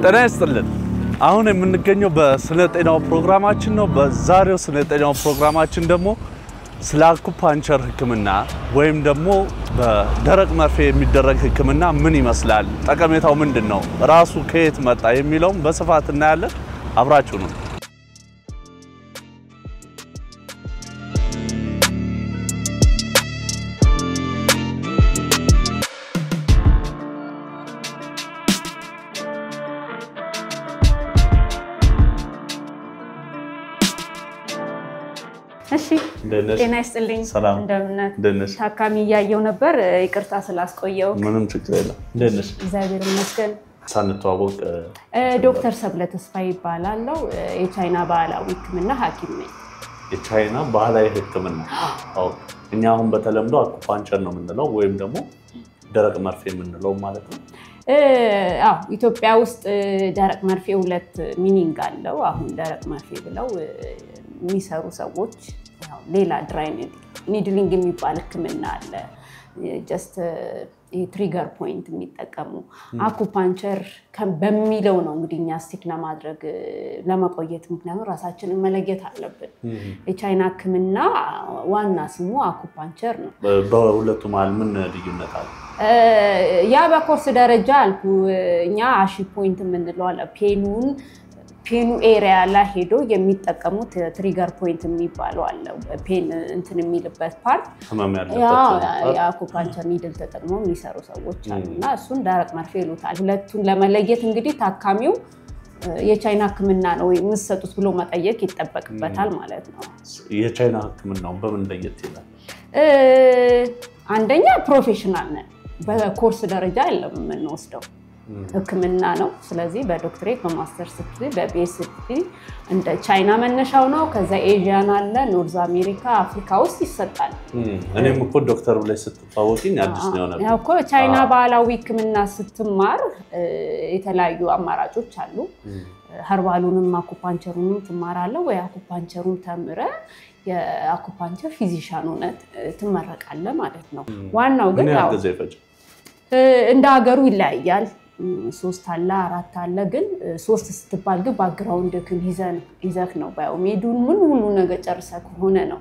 ጤና ይስጥልን አሁን የምንገኘው በስለ ጤናው ፕሮግራማችን ነው በዛሬው ስለ ጤናው ፕሮግራማችን ደግሞ ስለ አኩፓንቸር ህክምና ወይም ደግሞ በደረቅ መርፌ የሚደረግ ህክምና ምን ይመስላል ጠቀሜታው ምንድነው ራሱ ከየት መጣ የሚለው በስፋት እናያለን አብራችሁ ነው እሺ ጤና ይስጥልኝ እንደምን ታካሚ ያየው ነበር ይቅርታ ስላስቆየው ምንም ችግር የለም እንደነሽ እግዚአብሔር ይመስገን ሳንተዋወቅ ዶክተር ሰብለ ተስፋይ ይባላልው የቻይና ባህላዊ ህክምና ሐኪም ነኝ የቻይና ባህላዊ ህክምና አዎ እኛ አሁን በተለምዶ አኩፓንቸር ነው የምንለው ወይም ደግሞ ደረቅ መርፌ የምንለው ማለት ነው አዎ ኢትዮጵያ ውስጥ ደረቅ መርፌ ሁለት ሚኒንግ አለው አሁን ደረቅ መርፌ ብለው የሚሰሩ ሰዎች ያው ሌላ ድራይ ኒድሊንግ የሚባል ህክምና አለ ጀስት ትሪገር ፖይንት የሚጠቀሙ አኩፓንቸር በሚለው ነው እንግዲህኛ ስቲክ ለማድረግ ለማቆየት ምክንያቱም ራሳችንን መለየት አለብን የቻይና ህክምና ዋና ስሙ አኩፓንቸር ነው በሁለቱ ማለት ምን ልዩነት አለ ያ በኮርስ ደረጃ አልኩ እኛ አሺ ፖይንት የምንለው አለ ፔኑ ኤሪያ ላይ ሄዶ የሚጠቀሙት ትሪገር ፖይንት የሚባለው አለ ፔን እንትን የሚልበት ፓርት ህመም ያለበት የአኩፓንቸር ኒድል ተጠቅመው የሚሰሩ ሰዎች አሉና እሱን ደረቅ መርፌ ይሉታል ሁለቱን ለመለየት እንግዲህ ታካሚው የቻይና ህክምና ነው የሚሰጡት ብሎ መጠየቅ ይተበቅበታል ማለት ነው የቻይና ህክምናው በምን ለየት ይላል አንደኛ ፕሮፌሽናል ነን በኮርስ ደረጃ አይደለም የምንወስደው ህክምና ነው ስለዚህ በዶክተሬት በማስተርስ ዲግሪ በፒኤችዲ እንደ ቻይና መነሻው ነው ከዛ ኤዥያን አለ ኖርዝ አሜሪካ አፍሪካ ውስጥ ይሰጣል እኔም እኮ ዶክተር ብለሽ ስትታወቂኝ አዲስ ነው ነው ያው እኮ ቻይና ባህላዊ ህክምና ስትማር የተለያዩ አማራጮች አሉ ሀርባሉንም አኩፓንቸሩንም ትማራለህ ወይ አኩፓንቸሩን ተምረ የአኩፓንቸር ፊዚሻን ሆነህ ትመረቃለህ ማለት ነው ዋናው ግን ያው እንደ ሀገሩ ይለያያል 3 አለ 4 አለ ግን 3 ስትባል ግን ባክግራውንድ ይዘህ ነው ባዮሜዱን ምን ሁሉ ነገር ጨርሰህ ሆነ ነው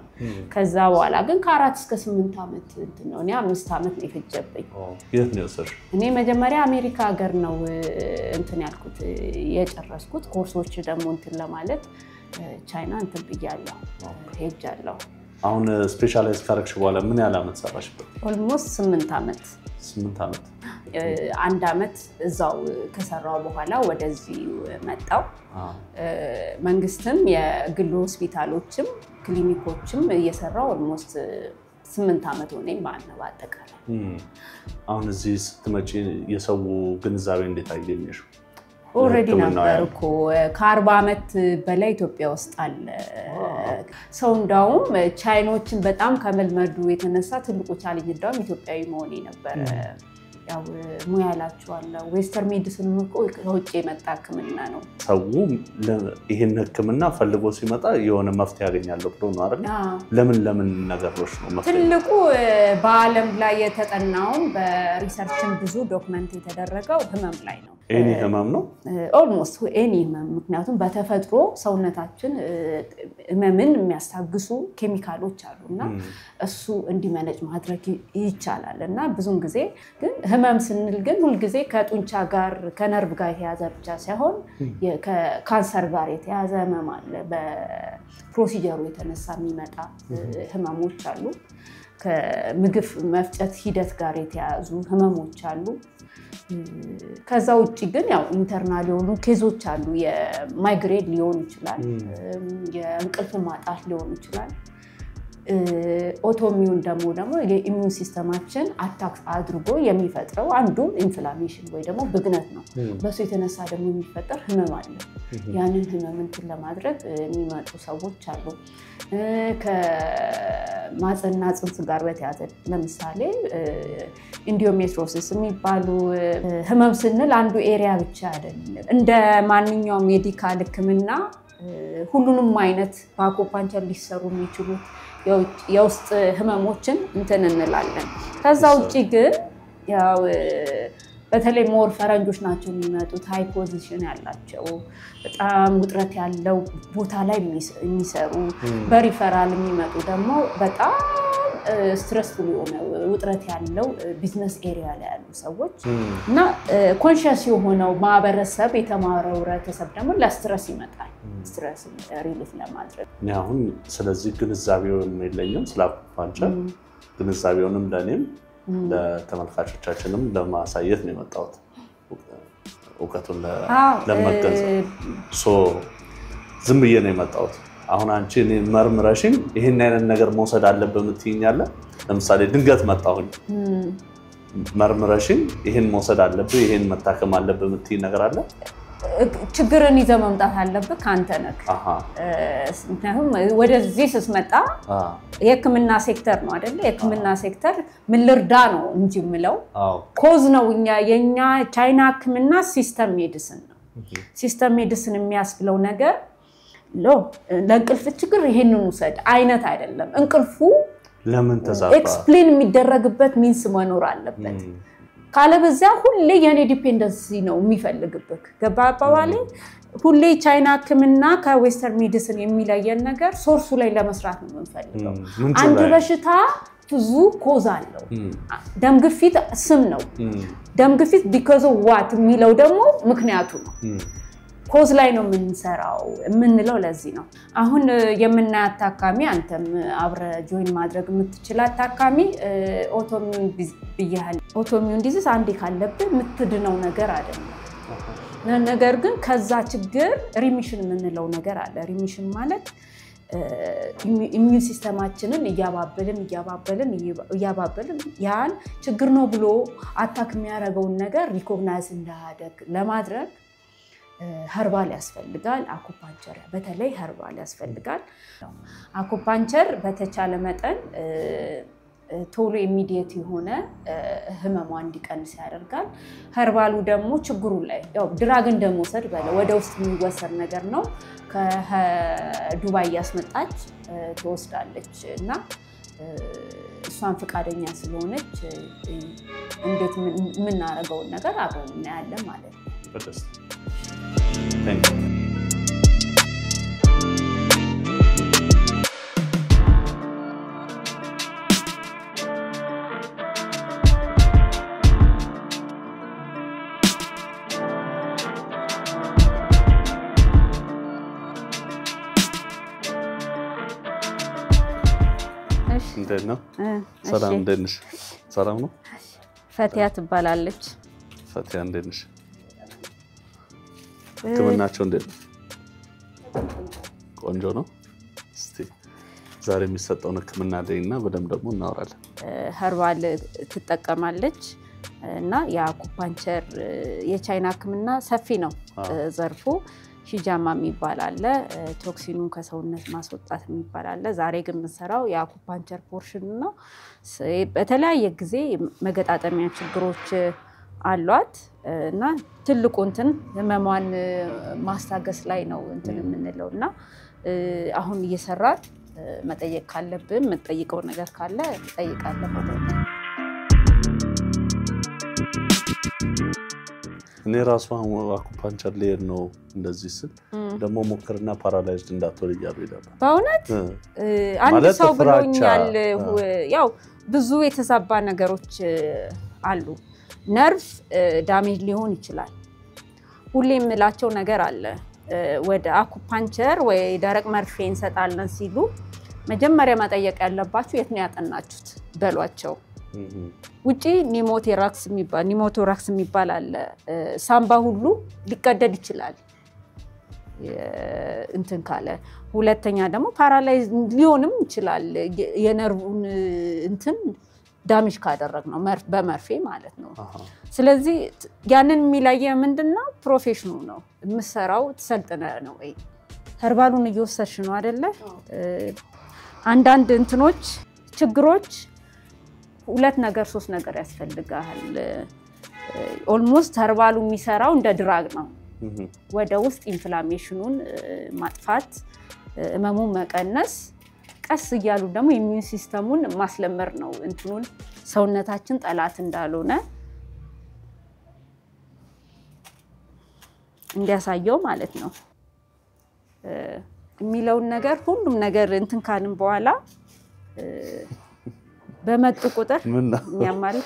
ከዛ በኋላ ግን ከ4 እስከ 8 አመት ነው እኔ 5 አመት ነው የፈጀብኝ የት ነው ሰር እኔ መጀመሪያ አሜሪካ ሀገር ነው እንትን ያልኩት የጨረስኩት ኮርሶች ደግሞ እንትን ለማለት ቻይና እንትን ብያለሁ ሄጃለሁ አሁን ስፔሻላይዝ ካረክሽ በኋላ ምን ያህል አመት ሰራሽበት ኦልሞስት 8 አመት 8 አመት አንድ አመት እዛው ከሰራው በኋላ ወደዚህ መጣው መንግስትም የግል ሆስፒታሎችም ክሊኒኮችም እየሰራው ኦልሞስት 8 አመት ሆነኝ ማለት ነው አጠቃላይ አሁን እዚህ ስትመጪ የሰው ግንዛቤ እንዴት አየኝሽ ኦሬዲ ነበርኩ ከ40 አመት በላይ ኢትዮጵያ ውስጥ አለ ሰው እንዳውም ቻይኖችን በጣም ከመልመዱ የተነሳ ትልቁ ቻሌንጅ እንዳውም ኢትዮጵያዊ መሆኔ ነበር ያው ሙያላችሁ አለ ዌስተርን ሜዲሲን ነው ከውጭ የመጣ ህክምና ነው ሰው ይሄን ህክምና ፈልጎ ሲመጣ የሆነ መፍትሄ ያገኛል ብሎ ነው አይደል ለምን ነገሮች ነው መፍትሄ ትልቁ በአለም ላይ የተጠናው በሪሰርችም ብዙ ዶክመንት የተደረገው ህመም ላይ ነው ኤኒ ህመም ነው ኦልሞስት ኤኒ ህመም ምክንያቱም በተፈጥሮ ሰውነታችን ህመምን የሚያስታግሱ ኬሚካሎች አሉና እሱ እንዲመነጭ ማድረግ ይቻላልና ብዙን ጊዜ ግን ህመም ስንል ግን ሁሉ ጊዜ ከጡንቻ ጋር ከነርቭ ጋር የተያዘ ብቻ ሳይሆን ከካንሰር ጋር የተያዘ ህመም አለ በፕሮሲጀሩ የተነሳ የሚመጣ ህመሞች አሉ ከምግብ መፍጨት ሂደት ጋር የተያዙ ህመሞች አሉ ከዛ ውጪ ግን ያው ኢንተርናል የሆኑ ኬዞች አሉ የማይግሬን ሊሆን ይችላል የእንቅልፍ ማጣት ሊሆን ይችላል ኦቶሚዩን ደግሞ የኢሚዩን ሲስተማችን አታክ አድርጎ የሚፈጥረው አንዱ ኢንፍላሜሽን ወይ ደግሞ ብግነት ነው በሱ የተነሳ ደግሞ የሚፈጠር ህመም አለ ያንን ህመምን ለማድረግ የሚመጡ ሰዎች አሉ ከማጽና ጽንስ ጋር በተያያዘ ለምሳሌ ኢንዶሜትሪዮሲስ የሚባሉ ህመም ስንል አንዱ ኤሪያ ብቻ አይደለም እንደ ማንኛውም ሜዲካል ህክምና ሁሉንም አይነት በአኩፓንቸር ሊሰሩ የሚችሉ የውስጥ ህመሞችን እንትን እንላለን ከዛ ውጪ ግን ያው በተለይ ሞር ፈረንጆች ናቸው የሚመጡት ሃይ ፖዚሽን ያላቸው በጣም ውጥረት ያለው ቦታ ላይ የሚሰሩ በሪፈራል የሚመጡ ደግሞ በጣም ስትረስፉል የሆነ ውጥረት ያለው ቢዝነስ ኤሪያ ላይ ያሉ ሰዎች እና ኮንሺየስ የሆነው ማህበረሰብ የተማረው ህብረተሰብ ደግሞ ለስትረስ ይመጣል ስትረስ ሪሊፍ ለማድረግ አሁን ስለዚህ ግንዛቤው የለኝም ስለ አኩፓንቸር ግንዛቤውንም ለኔም ለተመልካቾቻችንም ለማሳየት ነው የመጣሁት እውቀቱን ለመገንዘብ ዝም ብዬ ነው የመጣሁት አሁን አንቺ እኔ መርምረሽኝ ይሄን አይነት ነገር መውሰድ አለበት ምትይኛለ ለምሳሌ ድንገት መጣሁኝ መርምረሽኝ ይሄን መውሰድ አለበት ይሄን መታከም አለበት ምትይ ነገር አለ ችግርን ይዘህ መምጣት አለበት ካንተ ነክ ምክንያቱም ወደዚህ ስትመጣ የህክምና ሴክተር ነው አይደል የህክምና ሴክተር ምን ልርዳ ነው እንጂ ምለው ኮዝ ነው የኛ ቻይና ህክምና ሲስተም ሜዲሲን ነው ሲስተም ሜዲሲን የሚያስብለው ነገር ለእንቅልፍ ችግር ይሄንን ውሰድ አይነት አይደለም እንቅልፉ ለምን ተዛባ ኤክስፕሌን የሚደረግበት ሚንስ መኖር አለበት ካለበዛ ሁሌ የኔ ዲፔንደንሲ ነው የሚፈልግብክ ገባባዋለ ሁሌ ቻይና ህክምና ከዌስተርን ሜዲሲን የሚለየን ነገር ሶርሱ ላይ ለመስራት ነው የምንፈልገው አንድ በሽታ ብዙ ኮዝ አለው ደም ግፊት ስም ነው ደም ግፊት because of what የሚለው ደግሞ ምክንያቱ ነው ኮዝ ላይ ነው የምንሰራው የምንለው ለዚህ ነው አሁን የምናያት ታካሚ አንተም አብረ ጆይን ማድረግ የምትችላት ታካሚ ኦቶሚዩን ቢያህል ኦቶሚዩን ዲዚዝ አንዴ ካለብህ የምትድነው ነገር አይደለም ነገር ግን ከዛ ችግር ሪሚሽን የምንለው ነገር አለ ሪሚሽን ማለት ኢሚዩን ሲስተማችንን እያባበልን ያን ችግር ነው ብሎ አታክ የሚያደርገው ነገር ሪኮግናይዝ እንዳያደርግ ለማድረግ هربال ያስፈልጋል አኩፓንቸር በተለይ هربال ያስፈልጋል አኩፓንቸር በተቻለ መጠን ቶሎ ኢሚዲየት የሆነ ህመሙ እንዲቀንስ ያደርጋል هربالው ደግሞ ችግሩ ላይ ያው ድራግ እንደመውሰድ በለ ወደ ውስጥ የሚወሰድ ነገር ነው ከዱባይ ያስመጣች ተወስዳለች እና እሷን ፍቃደኛ ስለሆነች እንዴት ምን እናረጋው ነገር አብረን እናያለን ማለት ነው Thank you. እንዴት ነው? ሰላም እንዴት ነሽ? ሰላም ነው? ፈቲያ ትባላለች። ፈቲያ እንዴት ነሽ? ከመናቸው እንዴት ቆንጆ ነው? እስቲ ዛሬ የሚሰጠው ህክምና ደይና በደም ደግሞ እናወራለን። هربال ትጠቀማለች እና የአኩፓንቸር የቻይና ህክምና ሰፊ ነው ዘርፉ ሂጃማ የሚባል ቶክሲኑን ከሰውነት ማስወጣት የሚባል ዛሬ ግን ምንሰራው የአኩፓንቸር ፖርሽን ነው በተለያየ ጊዜ መገጣጠሚያ ችግሮች አሏት እና ትልቁ እንትን ህመሟን ማስታገስ ላይ ነው እንትን የምንለውና አሁን እየሰራን መጠየቅ ካለብን መጠይቀው ነገር ካለ ጠይቃለሁ እኔ ራሱ አኩፓንቸር ላይ ነው እንደዚህ ስል ደሞ ሞከርና ፓራላይዝድ እንዳትወር ይያሉ ይላል በእውነት አንድ ሰው ብሎኛል ያው ብዙ የተዛባ ነገሮች አሉ ነርቭ ዳሜጅ ሊሆን ይችላል ሁሌም ምላቸው ነገር አለ ወደ አኩፓንቸር ወይ ደረቅ መርፌ እንሰጣለን ሲሉ መጀመሪያ ማጠየቅ ያለባችሁ የት ነው ያጠናችሁት በሏቸው ውጪ ኒሞቶራክስ የሚባል አለ ሳምባ ሁሉ ሊቀደድ ይችላል እንትን ካለ ሁለተኛ ደግሞ ፓራላይዝ ሊሆንም ይችላል የነርቭን እንትን ዳሜጅ ካደረግነው በመርፌ ማለት ነው ስለዚህ ያንን የሚለየ ምንድነው ፕሮፌሽኑ ነው የምሰራው ተሰልጠነ ነው ወይ هربالውን እየወሰድሽ ነው አይደለ አንዳንድ እንትኖች ችግሮች ሁለት ነገር ሶስት ነገር ያስፈልጋል ኦልሞስት هربالው የሚሰራው እንደ ድራግ ነው ወደ ውስጥ ኢንፍላሜሽኑን ማጥፋት ህመሙን መቀነስ ቀስ ይያሉ ደግሞ ኢሚዩን ሲስተሙን ማስለመር ነው እንትኑን ሰውነታችን ጠላት እንዳልሆነ እንዲያሳየው ማለት ነው የሚለውን ነገር ሁሉም ነገር እንትን ካልን በኋላ በመጡ ቁጥር ያማል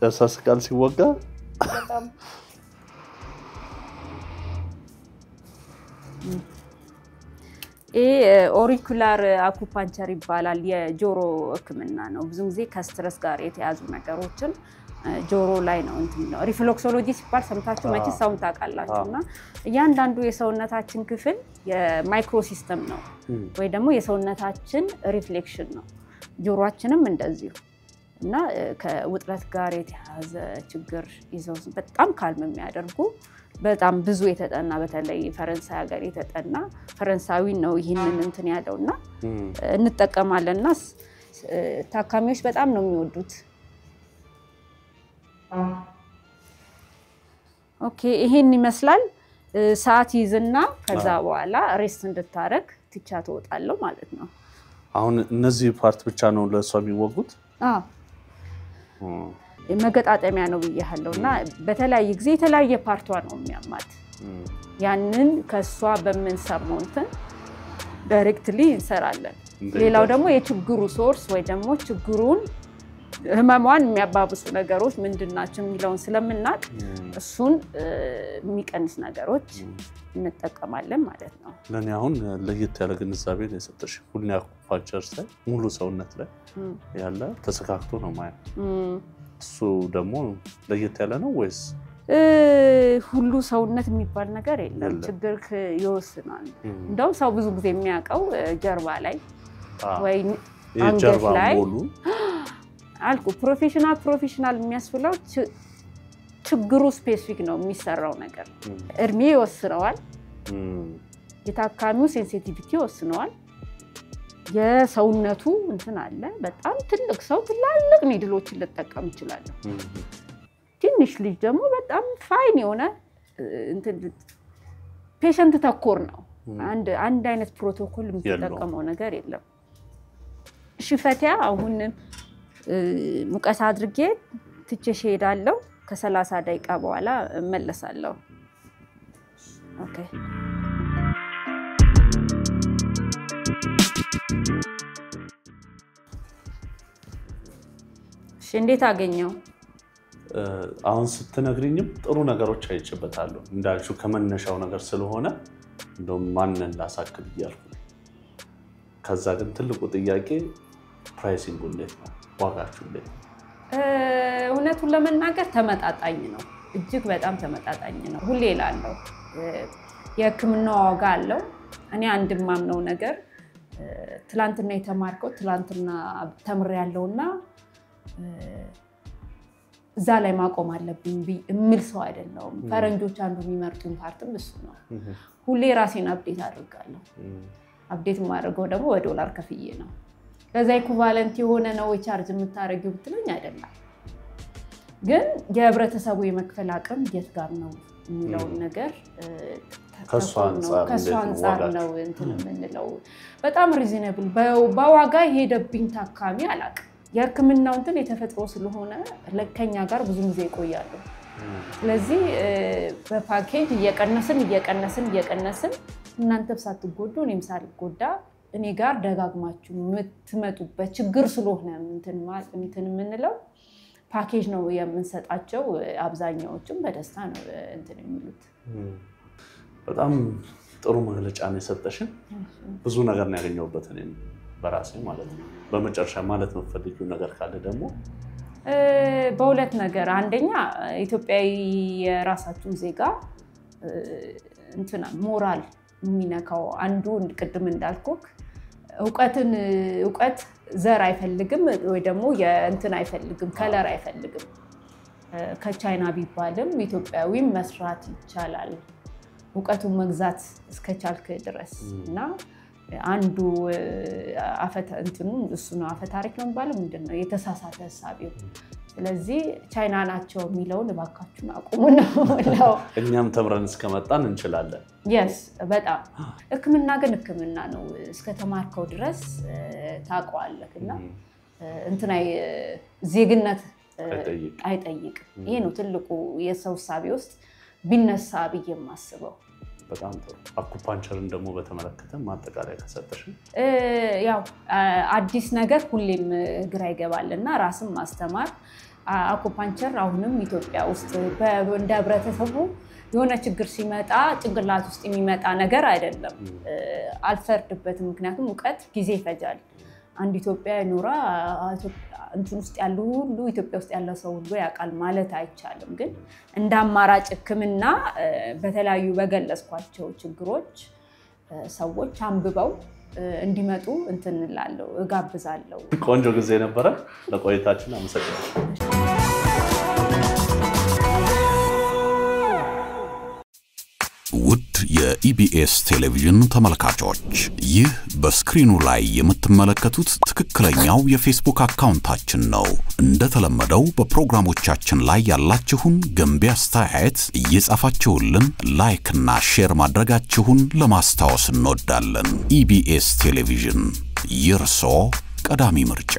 ያሳስቃል ሲወጋ በጣም ኦሪኩላር አኩፓንቸር ይባላል የጆሮ ህክምና ነው ብዙ ጊዜ ከስትረስ ጋር የተያዙ ነገሮችን ጆሮ ላይ ነው እንትን ነው ሪፍሌክሶሎጂ ሲባል ሰምታችሁ መቼ ሳውንድ ታውቃላችሁና እያንዳንዱ የሰውነታችን ክፍል የማይክሮ ሲስተም ነው ወይ ደግሞ የሰውነታችን ሪፍሌክሽን ነው ጆሮአችንም እንደዚሁ እና ከውጥረት ጋር የተያዘ ችግር ይዘው በጣም ካልም የሚያደርጉ በጣም ብዙ የተጠና በተለይ ፈረንሳይ ሀገር የተጠና ፈረንሳዊ ነው ይሄንን እንትን ያለውና እንጠቀማለንና ታካሚዎች በጣም ነው የሚወዱት ኦኬ ይሄን ይመስላል ሰዓት ይዝና ከዛ በኋላ ሬስት እንድታረግ ትቻ ተወጣለው ማለት ነው አሁን እነዚህ ፓርት ብቻ ነው ለሷ የሚወጉት መገጣጠሚያ ነው ብያለውና በተለያየ ጊዜ የተለያየ ፓርቷ ነው የሚያማት ያንን ከሷ በመንሰማው እንትን ዳይሬክትሊ እንሰራለን ሌላው ደግሞ የችግሩ ሶርስ ወይ ደግሞ ችግሩን ህመሟን የሚያባብሱ ነገሮች ምንድናቸው የሚለውን ስለምናቅ እሱን የሚቀንስ ነገሮች እንጠቀማለን ማለት ነው ለኔ አሁን ለየት ያለ ግንዛቤ ነው የሰጠሽ ሁሉ አኩፓንቸር ሳይ ሙሉ ሰውነት ላይ ያለ ተሰካክቶ ነው ማለት እሱ ደግሞ ለየት ያለ ነው ወይስ ሁሉ ሰውነት የሚባል ነገር የለም ችግር ይወስናል እንደው ሰው ብዙ ጊዜ የሚያቀው ጀርባ ላይ ወይ አንገት ላይ አልኩ ፕሮፌሽናል የሚያስፈልገው ችግሩ ስፔሲፊክ ነው የሚሰራው ነገር እድሜ ይወስነዋል የታካሚው ሴንሲቲቪቲ ይወስነዋል የሰውነቱ እንትን አለ በጣም ትልቅ ሰው ትላልቅ ኒድሎችን ልጠቀም ይችላል ትንሽ ልጅ ደግሞ በጣም ፋይን የሆነ እንትን ፔሸንት ተኮር ነው አንድ አይነት ፕሮቶኮል የሚጠቀመው ነገር የለም ሽፈቲያ አሁን ሙቀት አድርጌ ትቼሽ ሄዳለሁ ከ30 ደቂቃ በኋላ እመለሳለሁ ኦኬ እንዴት አገኘው አሁን ስትነግሪኝም ጥሩ ነገሮች አይጭበታለሁ እንዳልሽው ከመነሻው ነገር ስለሆነ እንደውም ማንን ላሳክል ይያልኩ ከዛ ግን ትልቁ ጥያቄ ፕራይሲንግ እንዴት ነው ዋጋችሁ እንዴት እውነቱን ለመናገር ተመጣጣኝ ነው እጅግ በጣም ተመጣጣኝ ነው ሁሌ ይላልው የህክምና ዋጋ አለው እኔ አንድማምነው ነገር ትላንትና የተማርከው ትላንትና ተምር ያለውና እዛ ላይ ማቆም አለብኝ እምል ሰው አይደለም ፈረንጆች አንዱ የሚመርጡን ፓርትም እሱ ነው ሁሌ ራሴን አፕዴት አድርጋለሁ አፕዴት ማድረገው ደግሞ በዶላር ከፍዬ ነው ከዛ ኢኩቫለንት የሆነ ነው ቻርጅ የምታረጊው ብትለኝ አይደለም ግን የህብረተሰቡ የመክፈል አቅም የት ጋር ነው የሚለው ነገር ከሷ አንፃር ነው እንትን የምንለው በጣም ሪዝነብል በዋጋ ሄደብኝ ታካሚ አላቅ የህክምናው እንትን የተፈጥሮ ስለሆነ ለከኛ ጋር ብዙ ጊዜ ይቆያሉ ስለዚህ በፓኬጅ እየቀነስን እናንተም ሳትጎዱ እኔም ሳልጎዳ እኔ ጋር ደጋግማችሁ የምትመጡበት ችግር ስለሆነ እንትን የምንለው ፓኬጅ ነው የምንሰጣቸው አብዛኛዎችም በደስታ ነው እንትን የሚሉት በጣም ጥሩ መግለጫ ነው የሰጠሽን ብዙ ነገር ነው ያገኘሁበት እኔም በራሴ ማለት ነው በመጨረሻ ማለት ነው ፈልጊው ነገር ካለ ደግሞ በሁለት ነገር አንደኛ ኢትዮጵያዊ የራሳችሁ ዜጋ እንትና ሞራል የሚነካው አንዱ ቅድም እንዳልኩክ ዕውቀት ዘር አይፈልግም ወይ ደግሞ የእንትን አይፈልግም ከለር አይፈልግም ከቻይና ቢባልም ኢትዮጵያዊም መስራት ይቻላል ዕውቀቱን መግዛት እስከቻልክ ድረስ እና አንዱ አፈታ እንትኑ እሱ ነው አፈታሪክ ነው ባለው ምንድነው የተሳሳተ ሐሳቢው ስለዚህ ቻይና ናቸው የሚለውን ባካችሁን አቁሙና ወላው እኛም ተምረን እስከመጣን እንችላለን yes በጣም ህክምና ግን ህክምና ነው እስከ ተማርከው ድረስ ታቋለክና እንትናይ ዜግነት አይጠይቅ ይሄ ነው ትልቁ የሰው ሳቢ ውስጥ ቢነሳ ብዬ ማስበው በጣም ጥሩ አኩፓንቸርን ደግሞ በተመለከተ ማጠቃለያ ከሰጠሽ ያው አዲስ ነገር ሁሌም ግራ ይገባልና ራስን ማስተማር አኩፓንቸር አሁንም ኢትዮጵያ ውስጥ በእንደ ህብረተሰቡ የሆነ ችግር ሲመጣ ጭንቅላት ውስጥ የሚመጣ ነገር አይደለም አልፈርድበትም ምክንያቱም ዕውቀት ጊዜ ይፈጃል አንድ ኢትዮጵያ ኑራ እንትን ውስጥ ያሉ ሁሉ ኢትዮጵያ ውስጥ ያለ ሰው ሁሉ ያቃል ማለት አይቻልም ግን እንደ አማራጭ ህክምና በተለያዩ በገለጽኳቸው ችግሮች ሰዎች አንብበው እንዲመጡ እንትንላለው እጋብዛለሁ ቆንጆ ጊዜ ነበር ለቆይታችን አመሰግናለሁ ውድ የኢቢኤስ ቴሌቪዥን ተመልካቾች ይህ በስክሪኑ ላይ የምትመለከቱት ትክክለኛው የፌስቡክ አካውንታችን ነው እንደተለመደው በፕሮግራሞቻችን ላይ ያላችሁን ገንቢ አስተያየት እየጻፋችሁልን ላይክ እና ሼር ማድረጋችሁን ለማስታወስ እንወዳለን ኢቢኤስ ቴሌቪዥን የርሶ ቀዳሚ ምርጫ